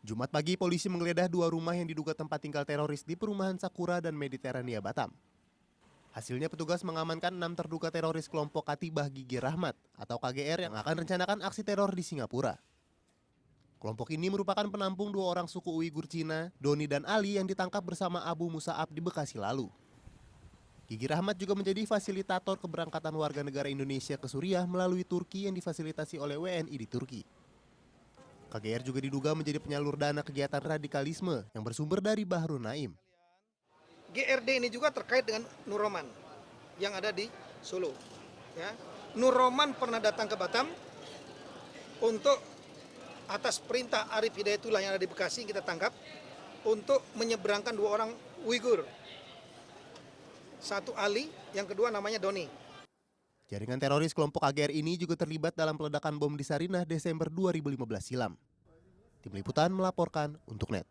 Jumat pagi, polisi menggeledah dua rumah yang diduga tempat tinggal teroris di perumahan Sakura dan Mediterania, Batam. Hasilnya petugas mengamankan 6 terduga teroris kelompok Katibah Gigi Rahmat atau KGR yang akan rencanakan aksi teror di Singapura. Kelompok ini merupakan penampung dua orang suku Uighur Cina, Doni dan Ali yang ditangkap bersama Abu Musa'ab di Bekasi lalu. Gigi Rahmat juga menjadi fasilitator keberangkatan warga negara Indonesia ke Suriah melalui Turki yang difasilitasi oleh WNI di Turki. KGR juga diduga menjadi penyalur dana kegiatan radikalisme yang bersumber dari Bahrul Naim. GRD ini juga terkait dengan Nur Roman yang ada di Solo. Ya. Nur Roman pernah datang ke Batam untuk atas perintah Arif Hidayatullah yang ada di Bekasi kita tangkap untuk menyeberangkan dua orang Uighur. Satu Ali, yang kedua namanya Doni. Jaringan teroris kelompok KGR ini juga terlibat dalam peledakan bom di Sarinah Desember 2015 silam. Tim Liputan melaporkan untuk NET.